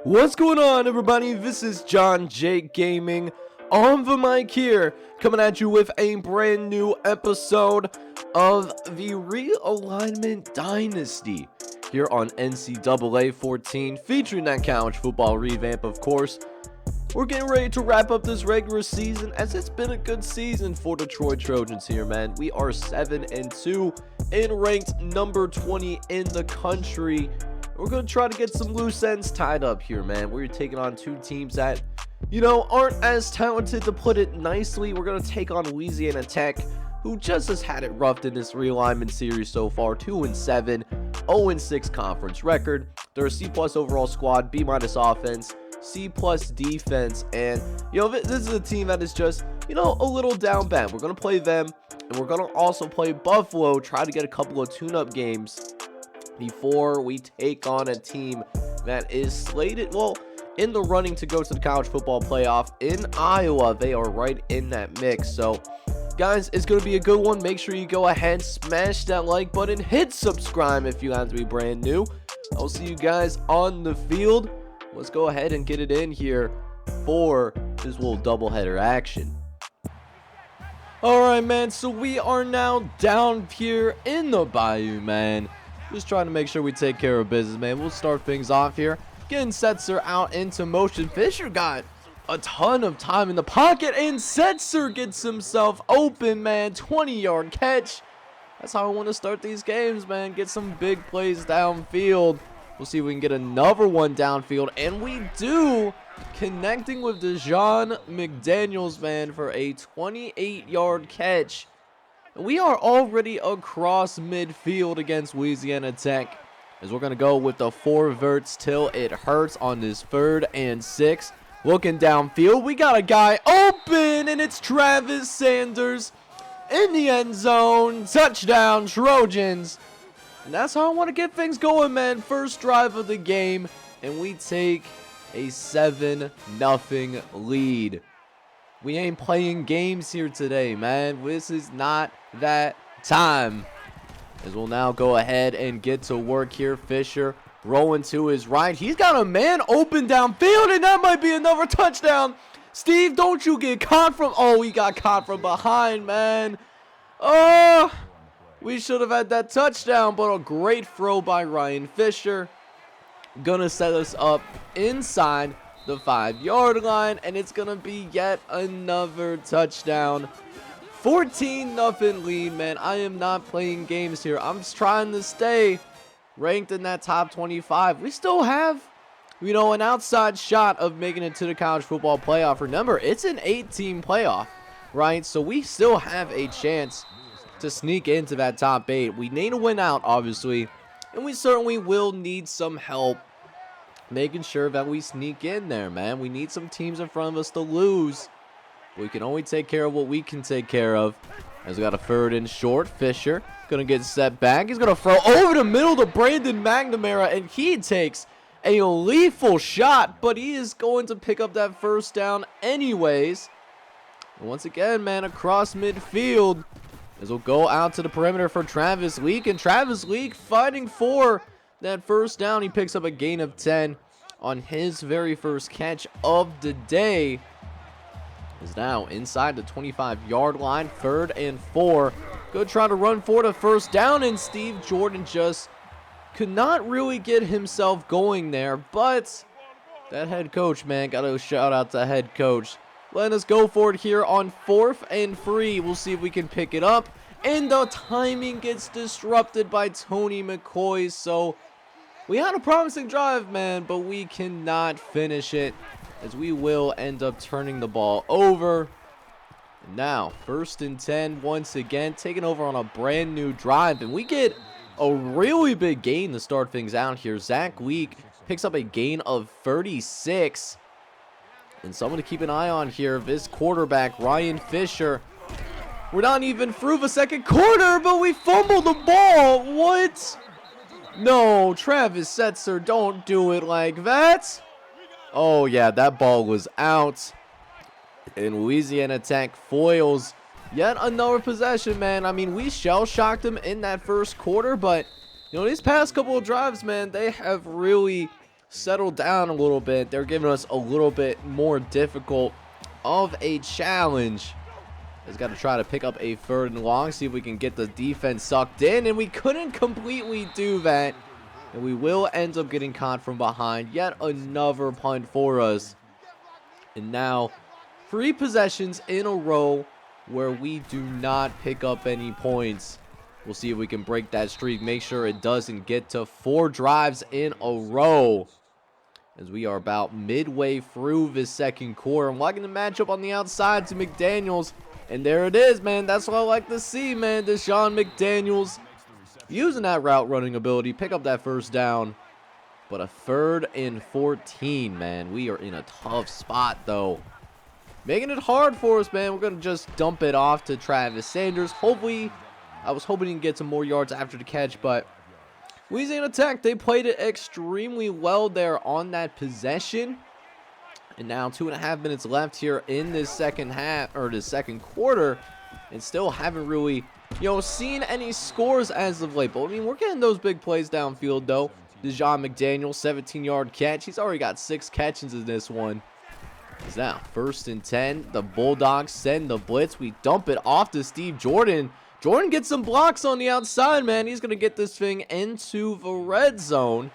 What's going on, everybody? This is John Jake Gaming on the mic here, coming at you with a brand new episode of the Realignment Dynasty here on NCAA 14, featuring that college football revamp, of course. We're getting ready to wrap up this regular season, as it's been a good season for Detroit Trojans here, man. We are 7-2 and ranked number 20 in the country. We're going to try to get some loose ends tied up here, man. We're taking on two teams that, aren't as talented, to put it nicely. We're going to take on Louisiana Tech, who just has had it roughed in this realignment series so far. 2-7, 0-6 conference record. They're a C+ overall squad, B- offense, C+ defense, and, this is a team that is just, a little down bad. We're going to play them, and we're going to also play Buffalo, try to get a couple of tune-up games before we take on a team that is slated, in the running to go to the college football playoff in Iowa. They are right in that mix. So, guys, it's going to be a good one. Make sure you go ahead, smash that like button, hit subscribe if you have to be brand new. I'll see you guys on the field. Let's go ahead and get it in here for this little doubleheader action. Alright, man, so we are now down here in the Bayou, man. Just trying to make sure we take care of business, man. We'll start things off here. Getting Setzer out into motion. Fisher got a ton of time in the pocket, and Setzer gets himself open, man. 20-yard catch. That's how I want to start these games, man. Get some big plays downfield. We'll see if we can get another one downfield, and we do. Connecting with Dejon McDaniels, man, for a 28-yard catch. We are already across midfield against Louisiana Tech, as we're going to go with the 4 verts till it hurts on this 3rd and 6. Looking downfield, we got a guy open, and it's Travis Sanders in the end zone. Touchdown, Trojans. And that's how I want to get things going, man. First drive of the game, and we take a 7-0 lead. We ain't playing games here today, man. This is not that time. As we'll now go ahead and get to work here. Fisher rolling to his right. He's got a man open downfield, and that might be another touchdown. Steve, don't you get caught from... Oh, he got caught from behind, man. Oh, we should have had that touchdown, but a great throw by Ryan Fisher. Gonna set us up inside the 5-yard line, and it's gonna be yet another touchdown. 14-0 lead, man. I am not playing games here. I'm just trying to stay ranked in that top 25. We still have, an outside shot of making it to the college football playoff. Remember, it's an 8-team playoff, right? So we still have a chance to sneak into that top 8. We need to win out, obviously, and we certainly will need some help making sure that we sneak in there, man. We need some teams in front of us to lose. We can only take care of what we can take care of. As we got a 3rd and short. Fisher gonna get set back. He's gonna throw over the middle to Brandon McNamara, and he takes a lethal shot, but he is going to pick up that first down anyways. And once again, man, across midfield, as we'll go out to the perimeter for Travis Leak, and Travis Leak fighting for that first down. He picks up a gain of 10 on his very first catch of the day. Is now inside the 25-yard line. 3rd and 4. Go try to run for the first down, and Steve Jordan just could not really get himself going there. But that head coach, man, got to shout out to head coach. Letting us go for it here on 4th and 3. We'll see if we can pick it up. And the timing gets disrupted by Tony McCoy. So we had a promising drive, man, but we cannot finish it, as we will end up turning the ball over. And now, 1st and 10 once again, taking over on a brand new drive. And we get a really big gain to start things out here. Zach Leak picks up a gain of 36. And someone to keep an eye on here, this quarterback, Ryan Fisher. We're not even through the second quarter, but we fumbled the ball. What? No, Travis Setzer, don't do it like that. Oh, yeah, that ball was out. And Louisiana Tech foils yet another possession, man. I mean, we shell-shocked them in that first quarter, but, these past couple of drives, man, they have really settled down a little bit. They're giving us a little bit more difficult of a challenge. Has got to try to pick up a 3rd and long, see if we can get the defense sucked in, and we couldn't completely do that. And we will end up getting caught from behind. Yet another punt for us. And now 3 possessions in a row where we do not pick up any points. We'll see if we can break that streak, make sure it doesn't get to 4 drives in a row. As we are about midway through this 2nd quarter. I'm liking the matchup on the outside to McDaniels. And there it is, man. That's what I like to see, man. Deshaun McDaniels using that route running ability. Pick up that 1st down. But a 3rd and 14, man. We are in a tough spot, though. Making it hard for us, man. We're going to just dump it off to Travis Sanders. Hopefully, I was hoping he can get some more yards after the catch, but Louisiana Tech, they played it extremely well there on that possession. And now 2.5 minutes left here in this 2nd half, or the 2nd quarter, and still haven't really, seen any scores as of late. But I mean, we're getting those big plays downfield, though. Deshaun McDaniels, 17-yard catch. He's already got 6 catches in this one. It's now 1st and 10. The Bulldogs send the blitz. We dump it off to Steve Jordan. Jordan gets some blocks on the outside, man. He's going to get this thing into the red zone.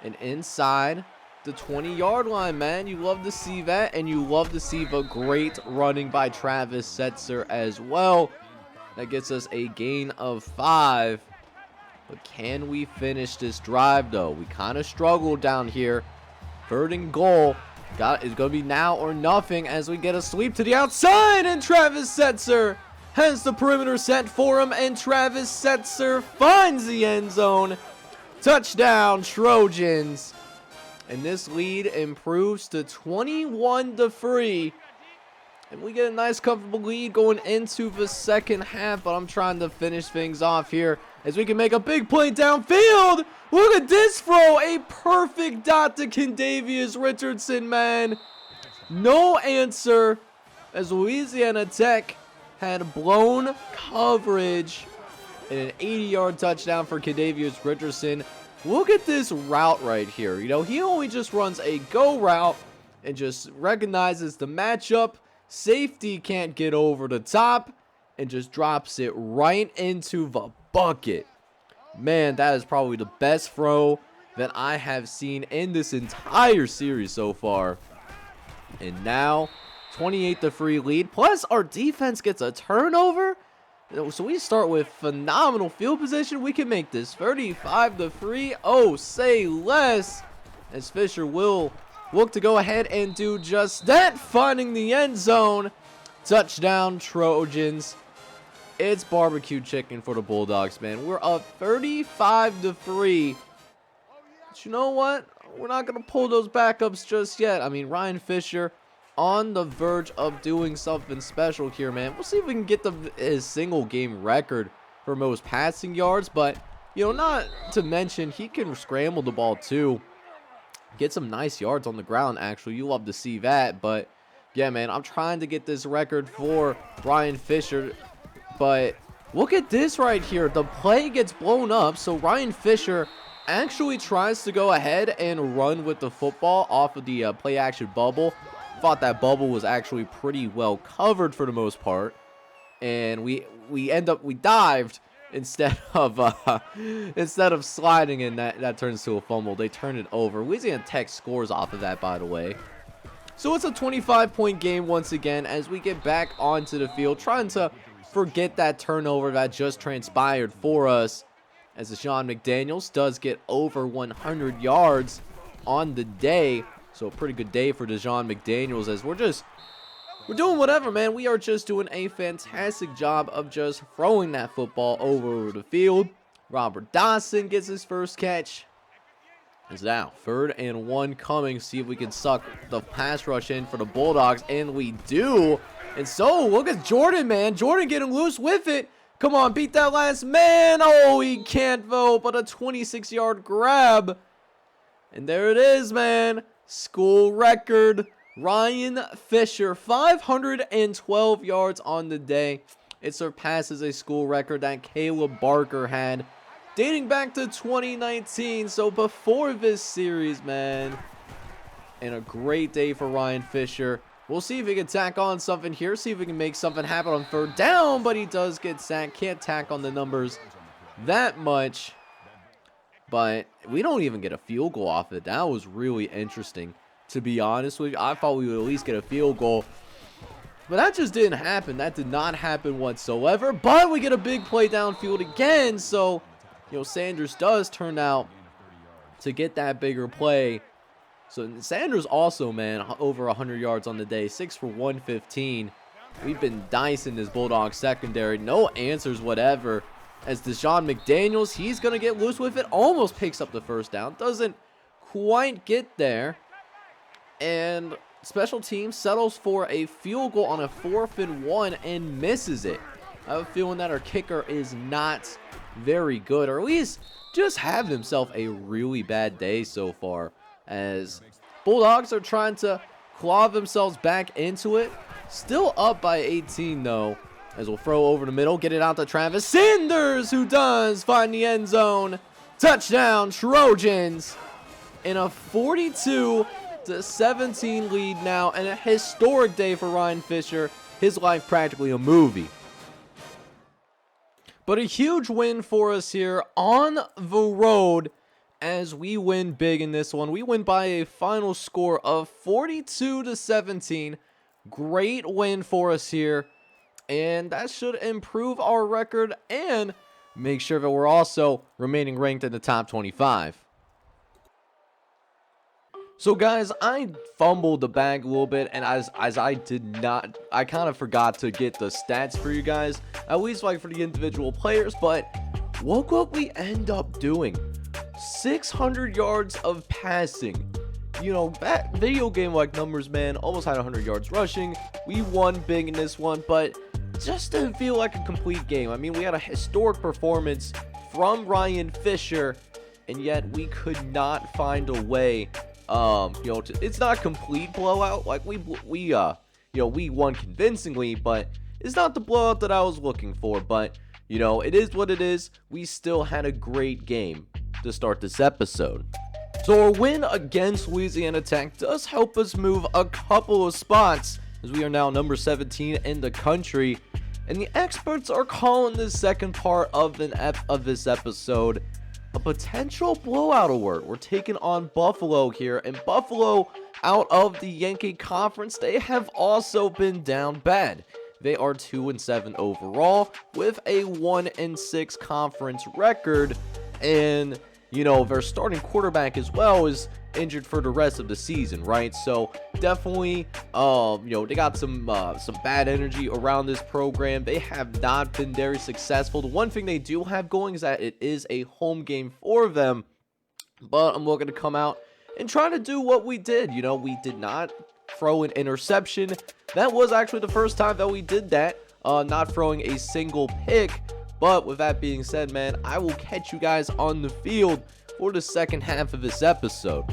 And inside the 20-yard line, man. You love to see that, and you love to see the great running by Travis Setzer as well. That gets us a gain of 5. But can we finish this drive, though? We kind of struggled down here. 3rd and goal. It's going to be now or nothing as we get a sweep to the outside, and Travis Setzer has the perimeter set for him, and Travis Setzer finds the end zone. Touchdown, Trojans. And this lead improves to 21-3. And we get a nice, comfortable lead going into the 2nd half. But I'm trying to finish things off here as we can make a big play downfield. Look at this throw. A perfect dot to Kendavius Richardson, man. No answer as Louisiana Tech had blown coverage. And an 80-yard touchdown for Kendavius Richardson. Look at this route right here. He only just runs a go route and just recognizes the matchup. Safety can't get over the top and just drops it right into the bucket. Man, that is probably the best throw that I have seen in this entire series so far. And now, 28-3 lead. Plus, our defense gets a turnover. So we start with phenomenal field position. We can make this 35-3. Oh, say less. As Fisher will look to go ahead and do just that. Finding the end zone. Touchdown, Trojans. It's barbecue chicken for the Bulldogs, man. We're up 35-3. But you know what? We're not going to pull those backups just yet. I mean, Ryan Fisher on the verge of doing something special here, man. We'll see if we can get his single game record for most passing yards, but not to mention he can scramble the ball too, get some nice yards on the ground. Actually, you love to see that. But yeah, man, I'm trying to get this record for Ryan Fisher, but look at this right here. The play gets blown up, so Ryan Fisher actually tries to go ahead and run with the football off of the play action bubble. Thought that bubble was actually pretty well covered for the most part, and we dived instead of sliding, and that turns to a fumble. They turn it over. Louisiana Tech scores off of that, by the way. So it's a 25-point game once again as we get back onto the field, trying to forget that turnover that just transpired for us, as Deshaun McDaniels does get over 100 yards on the day. So a pretty good day for Deshaun McDaniels, as we're doing whatever, man. We are just doing a fantastic job of just throwing that football over the field. Robert Dawson gets his first catch. It's now 3rd and 1 coming. See if we can suck the pass rush in for the Bulldogs, and we do. And so look at Jordan, man. Jordan getting loose with it. Come on, beat that last man. Oh, he can't though, but a 26-yard grab. And there it is, man. School record. Ryan Fisher, 512 yards on the day. It surpasses a school record that Caleb Barker had. dating back to 2019. So before this series, man. And a great day for Ryan Fisher. We'll see if he can tack on something here. See if we can make something happen on third down. But he does get sacked. Can't tack on the numbers that much. But we don't even get a field goal off it. That was really interesting, to be honest with you. I thought we would at least get a field goal. But that just didn't happen. That did not happen whatsoever. But we get a big play downfield again. So, Sanders does turn out to get that bigger play. So Sanders also, man, over 100 yards on the day. 6 for 115. We've been dicing this Bulldog secondary. No answers whatever. As Deshaun McDaniels, he's going to get loose with it. Almost picks up the first down. Doesn't quite get there. And special teams settles for a field goal on a 4th and 1 and misses it. I have a feeling that our kicker is not very good, or at least just have himself a really bad day so far, as Bulldogs are trying to claw themselves back into it. Still up by 18 though, as we'll throw over the middle, get it out to Travis Sanders, who does find the end zone. Touchdown Trojans, in a 42-17 lead now, and a historic day for Ryan Fisher. His life practically a movie. But a huge win for us here on the road, as we win big in this one. We win by a final score of 42-17. Great win for us here, and that should improve our record and make sure that we're also remaining ranked in the top 25. So guys, I fumbled the bag a little bit, and as I kind of forgot to get the stats for you guys, at least like for the individual players. But look what we end up doing. 600 yards of passing. That video game like numbers, man, almost had 100 yards rushing. We won big in this one, but just didn't feel like a complete game. I mean, we had a historic performance from Ryan Fisher, and yet we could not find a way. It's not a complete blowout. Like we won convincingly, but it's not the blowout that I was looking for. But it is what it is. We still had a great game to start this episode. So our win against Louisiana Tech does help us move a couple of spots, as we are now number 17 in the country. And the experts are calling this second part of this episode a potential blowout alert. We're taking on Buffalo here, and Buffalo, out of the Yankee Conference, they have also been down bad. They are 2-7 overall with a 1-6 conference record, and their starting quarterback as well is injured for the rest of the season, right? So definitely, they got some bad energy around this program. They have not been very successful. The one thing they do have going is that it is a home game for them. But I'm looking to come out and try to do what we did. We did not throw an interception. That was actually the first time that we did that, not throwing a single pick. But with that being said, man, I will catch you guys on the field for the second half of this episode.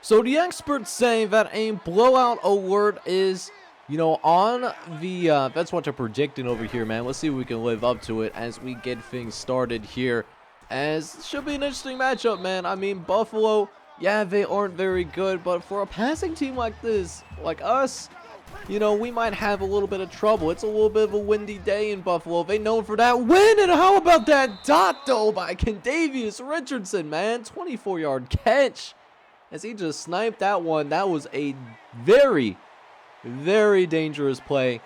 So the experts say that a blowout alert is, on the, that's what they're predicting over here, man. Let's see if we can live up to it as we get things started here, as it should be an interesting matchup, man. I mean, Buffalo, yeah, they aren't very good, but for a passing team like this, like us, we might have a little bit of trouble. It's a little bit of a windy day in Buffalo. They known for that win, and how about that dot, though, by Kendavius Richardson, man. 24-yard catch, as he just sniped that one. That was a very, very dangerous play,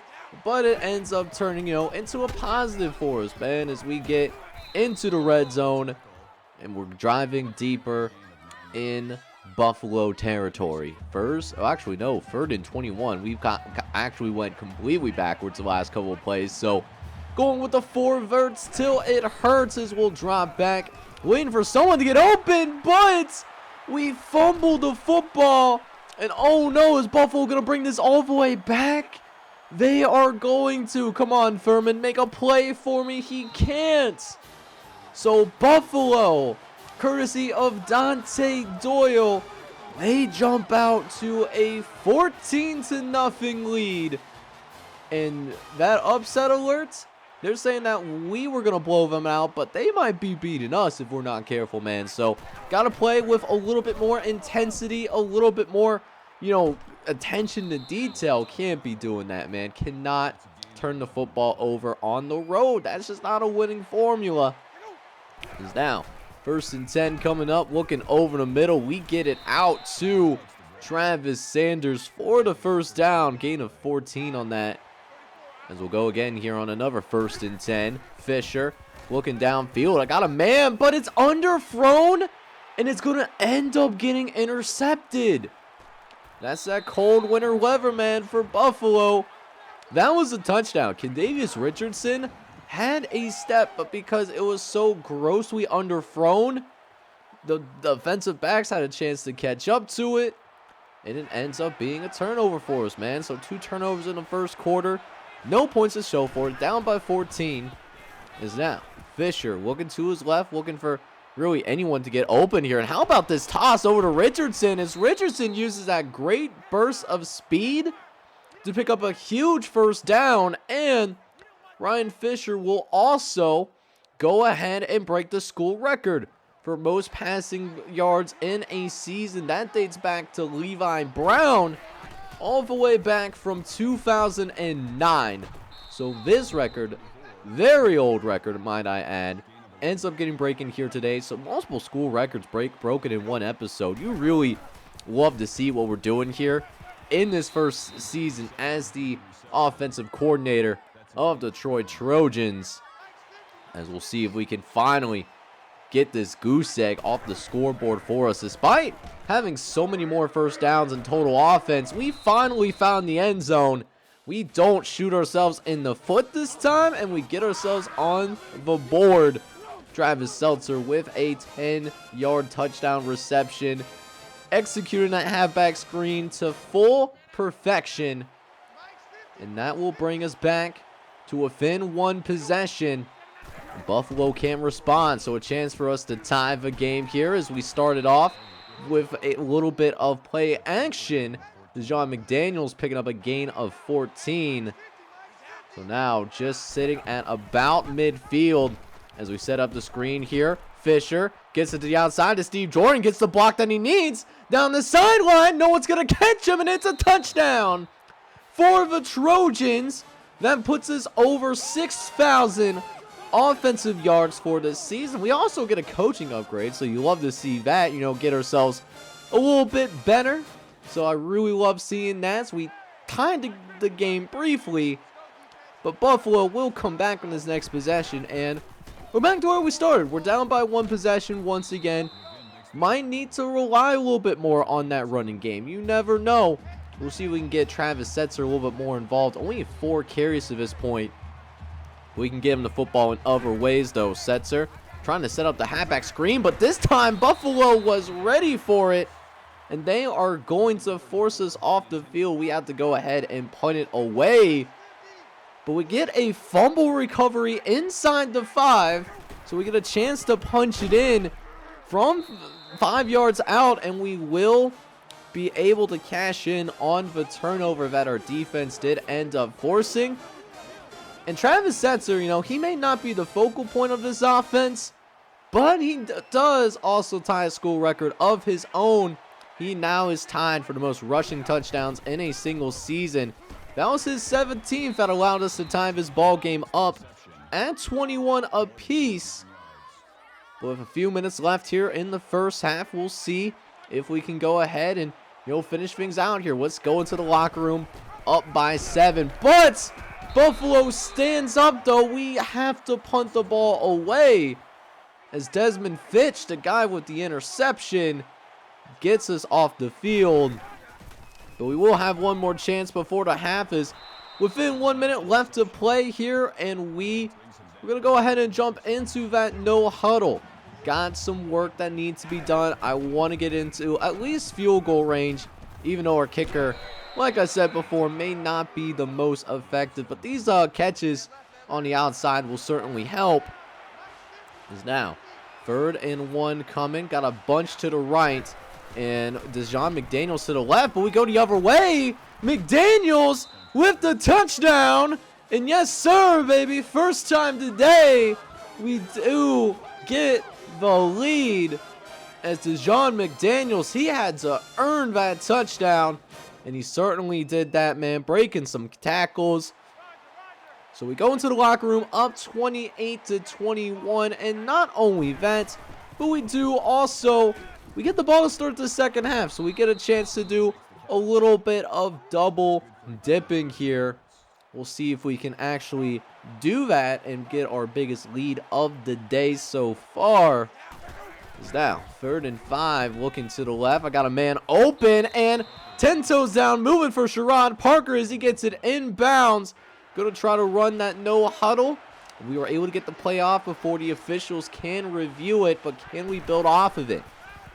but it ends up turning, into a positive for us, man, as we get into the red zone, and we're driving deeper in Buffalo territory. Third and 21. We've actually went completely backwards the last couple of plays. So going with the forwards till it hurts, as we'll drop back, waiting for someone to get open, but we fumbled the football. And oh no, is Buffalo gonna bring this all the way back? They are going to. Come on, Furman, make a play for me. He can't. So Buffalo, courtesy of Dante Doyle, they jump out to a 14-0 lead. And that upset alert They're saying that we were going to blow them out, but they might be beating us if we're not careful, man. So, got to play with a little bit more intensity, a little bit more, attention to detail. Can't be doing that, man. Cannot turn the football over on the road. That's just not a winning formula. Is now 1st and 10 coming up, looking over the middle. We get it out to Travis Sanders for the first down. Gain of 14 on that. As we'll go again here on another 1st and 10. Fisher looking downfield. I got a man, but it's underthrown, and it's going to end up getting intercepted. That's that cold winter weather, man, for Buffalo. That was a touchdown. Kendavius Richardson had a step, but because it was so grossly underthrown, the defensive backs had a chance to catch up to it, and it ends up being a turnover for us, man. So 2 turnovers in the first quarter. No points to show for it. Down by 14 is now Fisher looking to his left, looking for really anyone to get open here. And how about this toss over to Richardson as Richardson uses that great burst of speed to pick up a huge first down. And Ryan Fisher will also go ahead and break the school record for most passing yards in a season. That dates back to Levi Brown, all the way back from 2009. So this record, very old record, might I add, ends up getting broken here today. So multiple school records broken in one episode. You really love to see what we're doing here in this first season as the offensive coordinator of the Detroit Trojans. As we'll see if we can finally get this goose egg off the scoreboard for us. Despite having so many more first downs in total offense, we finally found the end zone. We don't shoot ourselves in the foot this time, and we get ourselves on the board. Travis Seltzer with a 10-yard touchdown reception, executing that halfback screen to full perfection. And that will bring us back to within 1 possession. Buffalo can't respond, so a chance for us to tie the game here as we started off with a little bit of play action. Deshaun McDaniels picking up a gain of 14. So now just sitting at about midfield as we set up the screen here. Fisher gets it to the outside to Steve Jordan, gets the block that he needs down the sideline. No one's going to catch him, and it's a touchdown for the Trojans. That puts us over 6,000 offensive yards for this season. We also get a coaching upgrade, so you love to see that, get ourselves a little bit better. So I really love seeing that. So we tied the game briefly, but Buffalo will come back on this next possession, and we're back to where we started. We're down by 1 possession once again. Might need to rely a little bit more on that running game. You never know. We'll see if we can get Travis Setzer a little bit more involved. Only 4 carries to this point. We can get him the football in other ways, though. Setzer trying to set up the halfback screen, but this time Buffalo was ready for it, and they are going to force us off the field. We have to go ahead and punt it away, but we get a fumble recovery inside the 5, so we get a chance to punch it in from 5 yards out, and we will be able to cash in on the turnover that our defense did end up forcing. And Travis Setzer, he may not be the focal point of this offense, but he does also tie a school record of his own. He now is tied for the most rushing touchdowns in a single season. That was his 17th that allowed us to tie this ball game up at 21 apiece. But with a few minutes left here in the first half, we'll see if we can go ahead and finish things out here. Let's go into the locker room up by 7. But Buffalo stands up, though. We have to punt the ball away as Desmond Fitch, the guy with the interception, gets us off the field. But we will have one more chance before the half is within 1 minute left to play here, and we're going to go ahead and jump into that no huddle. Got some work that needs to be done. I want to get into at least field goal range, even though our kicker, like I said before, may not be the most effective. But these catches on the outside will certainly help. Is now 3rd and 1 coming. Got a bunch to the right. And Deshaun McDaniels to the left. But we go the other way. McDaniels with the touchdown. And yes, sir, baby, first time today, we do get the lead. As DeJon McDaniels, he had to earn that touchdown. And he certainly did that, man, breaking some tackles. So we go into the locker room up 28-21. And not only that, but we get the ball to start the second half. So we get a chance to do a little bit of double dipping here. We'll see if we can actually do that and get our biggest lead of the day so far. It's now 3rd and 5, looking to the left. I got a man open and 10 toes down, moving for Sherrod Parker as he gets it inbounds. Going to try to run that no huddle. We were able to get the play off before the officials can review it, but can we build off of it?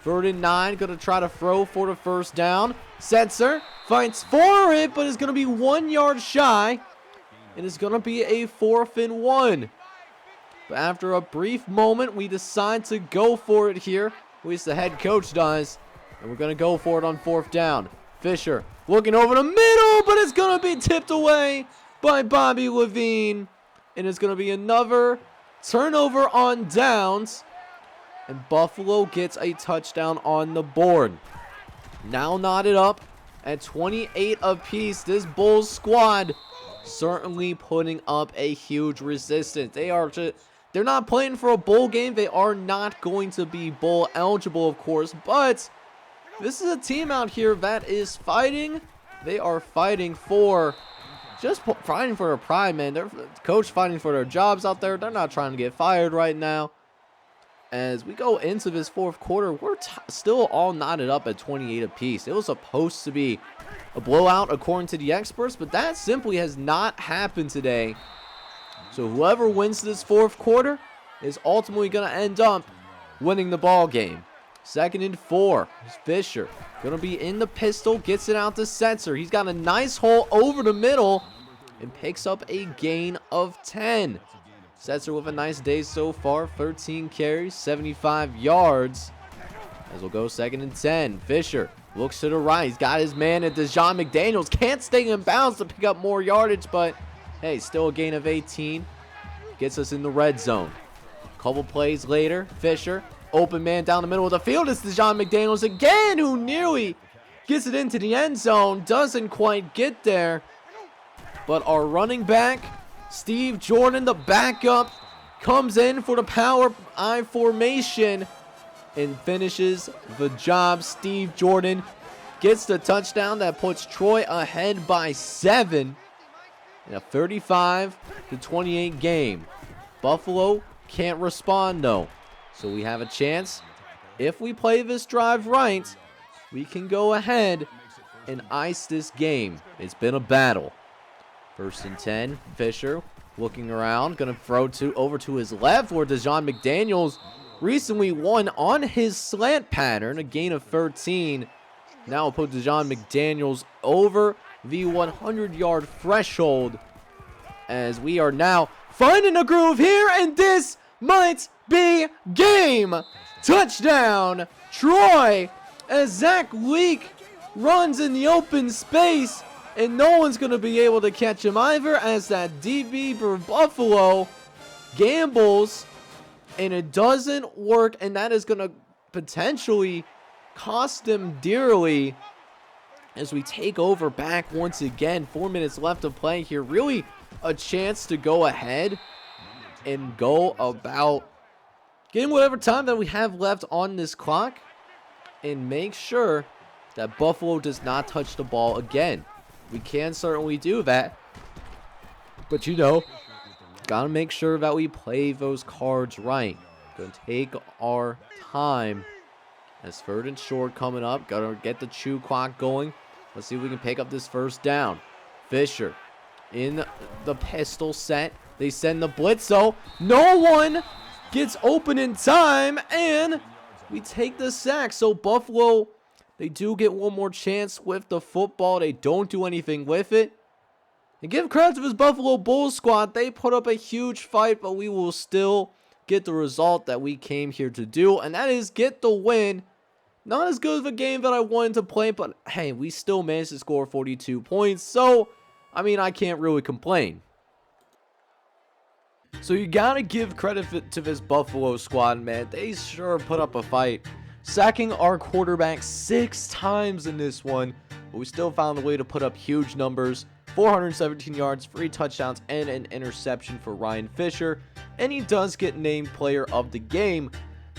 3rd and 9, going to try to throw for the first down. Setzer fights for it, but is going to be 1 yard shy. And it's going to be a 4th and 1. But after a brief moment, we decide to go for it here. At least the head coach does. And we're going to go for it on 4th down. Fisher looking over the middle, but it's going to be tipped away by Bobby Levine. And it's going to be another turnover on downs. And Buffalo gets a touchdown on the board. Now knotted up at 28 apiece. This Bulls squad certainly putting up a huge resistance. They're not playing for a bowl game. They are not going to be bowl eligible, of course. But this is a team out here that is fighting. They are fighting for fighting for their pride, man. They're coach fighting for their jobs out there. They're not trying to get fired right now. As we go into this 4th quarter, we're still all knotted up at 28 apiece. It was supposed to be a blowout according to the experts, but that simply has not happened today. So whoever wins this 4th quarter is ultimately going to end up winning the ball game. 2nd and 4. Fisher going to be in the pistol, gets it out to Setzer. He's got a nice hole over the middle and picks up a gain of 10. Setzer with a nice day so far. 13 carries, 75 yards. As we'll go 2nd and 10. Fisher looks to the right. He's got his man at DeJon McDaniels. Can't stay in bounds to pick up more yardage, but hey, still a gain of 18. Gets us in the red zone. Couple plays later, Fisher, open man down the middle of the field. It's DeJon McDaniels again, who nearly gets it into the end zone. Doesn't quite get there. But our running back, Steve Jordan, the backup, comes in for the power I formation and finishes the job. Steve Jordan gets the touchdown that puts Troy ahead by 7 in a 35-28 game. Buffalo can't respond though, so we have a chance. If we play this drive right, we can go ahead and ice this game. It's been a battle. 1st and 10. Fisher looking around, gonna throw over to his left, where DeJon McDaniels recently won on his slant pattern, a gain of 13. Now we'll put DeJon McDaniels over the 100-yard threshold, as we are now finding a groove here, and this might be game. Touchdown, Troy, as Zach Leak runs in the open space, and no one's going to be able to catch him either, as that DB for Buffalo gambles, and it doesn't work, and that is going to potentially cost them dearly as we take over back once again. 4 minutes left to play here. Really a chance to go ahead and go about getting whatever time that we have left on this clock and make sure that Buffalo does not touch the ball again. We can certainly do that, but gotta make sure that we play those cards right. Gonna take our time. As 3rd and short coming up, gotta get the chew clock going. Let's see if we can pick up this first down. Fisher in the pistol set. They send the blitz, so no one gets open in time, and we take the sack. So Buffalo, they do get one more chance with the football. They don't do anything with it. And give credit to this Buffalo Bulls squad. They put up a huge fight, but we will still get the result that we came here to do, and that is get the win. Not as good of a game that I wanted to play, but hey, we still managed to score 42 points. So, I mean, I can't really complain. So you gotta give credit to this Buffalo squad, man. They sure put up a fight, sacking our quarterback 6 times in this one, but we still found a way to put up huge numbers. 417 yards, 3 touchdowns, and an interception for Ryan Fisher, and he does get named player of the game.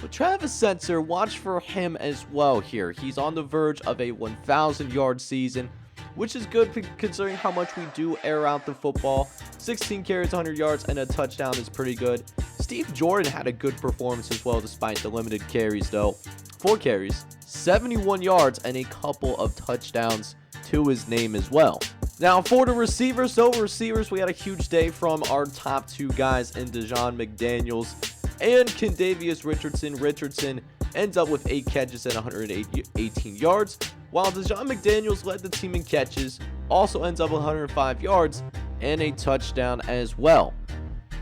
But Travis Setzer, watch for him as well here. He's on the verge of a 1,000-yard season, which is good considering how much we do air out the football. 16 carries, 100 yards, and a touchdown is pretty good. Steve Jordan had a good performance as well despite the limited carries though. 4 carries, 71 yards, and a couple of touchdowns to his name as well. Now for the receivers, we had a huge day from our top 2 guys in Dejon McDaniels and Kendavius Richardson. Richardson ends up with 8 catches and 118 yards, while Dejon McDaniels led the team in catches, also ends up with 105 yards and a touchdown as well.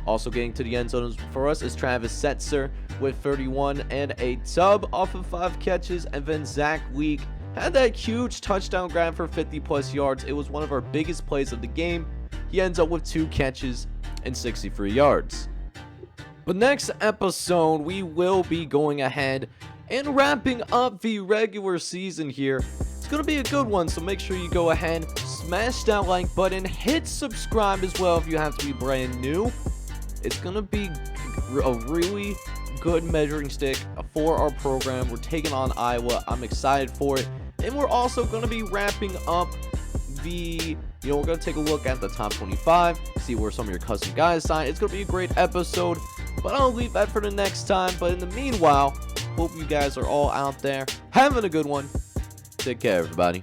Also getting to the end zones for us is Travis Setzer with 31 and a tub off of 5 catches, and then Zach Leak had that huge touchdown grab for 50+ yards. It was one of our biggest plays of the game. He ends up with 2 catches and 63 yards. But next episode, we will be going ahead and wrapping up the regular season here. It's going to be a good one, so make sure you go ahead, smash that like button, hit subscribe as well if you have to be brand new. It's going to be a really good measuring stick for our program. We're taking on Iowa. I'm excited for it. And we're also going to be wrapping up we're going to take a look at the top 25, see where some of your cousin guys sign. It's going to be a great episode, but I'll leave that for the next time. But in the meanwhile, hope you guys are all out there having a good one. Take care, everybody.